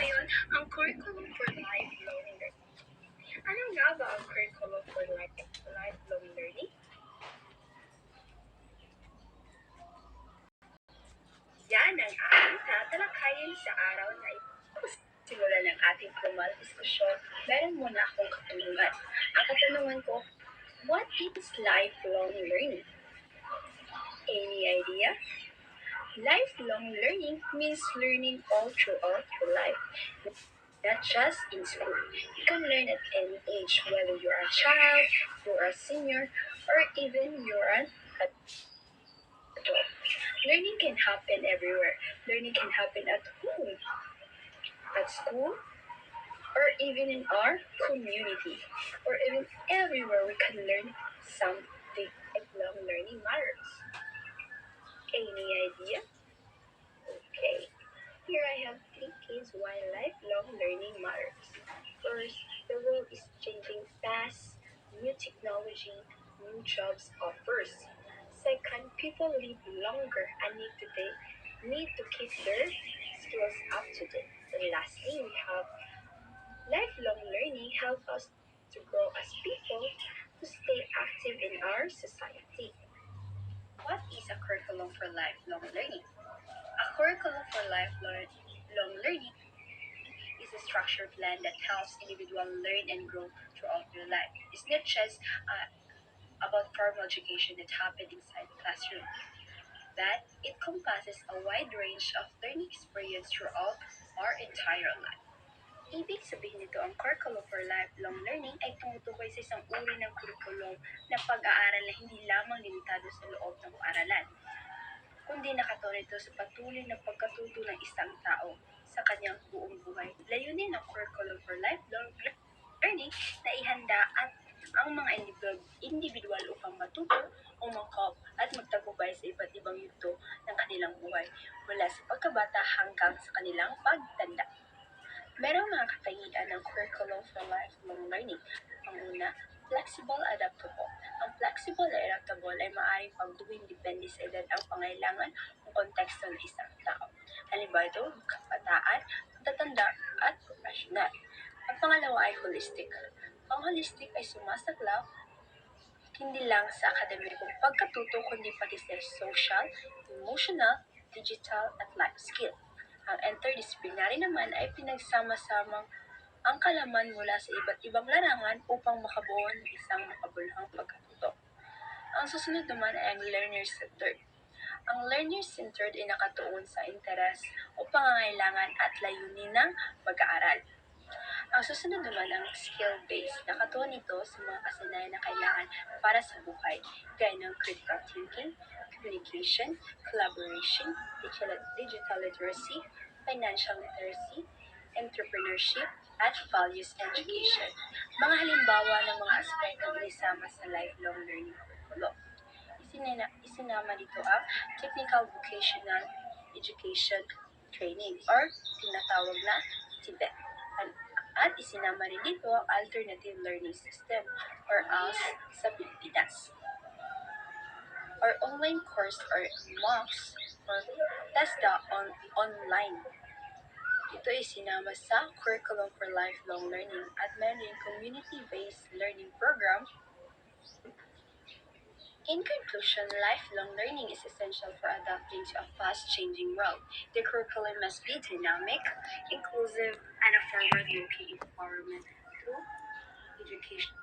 ngayon ang curriculum for lifelong learning. Ano nga ba ang curriculum for lifelong learning? Yan ang ating tatalakayin sa araw na ito. Simulan ng ating formal diskusyon, meron muna akong katanungan. Ang katanungan ko, what is lifelong learning? Any idea? Lifelong learning means learning all throughout your life, not just in school. You can learn at any age, whether you're a child, you're a senior, or even you're an adult. Learning can happen everywhere. Learning can happen at home, at school, or even in our community, or even everywhere we can learn something. Lifelong learning matters. Any idea? Okay. Here I have three keys why lifelong learning matters. First, the world is changing fast. New technology, new jobs offers. Second, people live longer and need to keep their skills up to date. And lastly, we have lifelong learning help us to grow as people, to stay active in our society. What is a curriculum for lifelong learning? A curriculum for lifelong learning is a structured plan that helps individuals learn and grow throughout their life. It's not just about formal education that happens inside the classroom, but it encompasses a wide range of learning experience throughout our entire life. Ibig sabihin nito, ang curriculum for lifelong learning ay tumutukoy sa isang uri ng curriculum na pag-aaral na hindi lamang limitado sa loob ng paaralan, kundi nakatuon ito sa patuloy na pagkatuto ng isang tao sa kanyang buong buhay. Layunin ng curriculum for lifelong learning na ihanda at ang mga individual upang matuto, umangkop at magtagumpay sa iba't ibang yugto ng kanilang buhay mula sa pagkabata hanggang sa kanilang pagtanda. Merong mga katangian ng curriculum for lifelong learning. Ang una, flexible adaptable. Ang flexible at adaptable ay maaaring pagduwing depende sa edad ang pangailangan o konteksto ng isang tao. Halimbawa ito, kabataan, matatanda, at professional. Ang pangalawa ay holistic. Ang holistic ay sumasaklaw hindi lang sa akademikong pagkatuto kundi pati sa social, emotional, digital, at life skill. Ang interdisciplinary naman ay pinagsama-samang ang kalaman mula sa iba't ibang larangan upang makabuo ng isang makabuluhang pagkatuto. Ang susunod naman ay ang learner-centered. Ang learner-centered ay nakatuon sa interes o pangangailangan at layunin ng pag-aaral. Ang susunod naman ang skill-based. Nakatuon ito sa mga kasanayan na kailangan para sa buhay, gaya ng critical thinking, communication, collaboration, digital literacy, financial literacy, entrepreneurship, at values education. Mga halimbawa ng mga aspektong inisama sa lifelong learning curriculum. Isinama dito ang technical vocational education training or tinatawag na TVET. At isinama rin dito ang alternative learning system or ALS sa Pilipinas. Or online course or MOOCs or TESDA online. Ito ay sinama sa Curriculum for Lifelong Learning at meron community-based learning program. In conclusion, lifelong learning is essential for adapting to a fast-changing world. The curriculum must be dynamic, inclusive, and a forward-looking empowerment through education.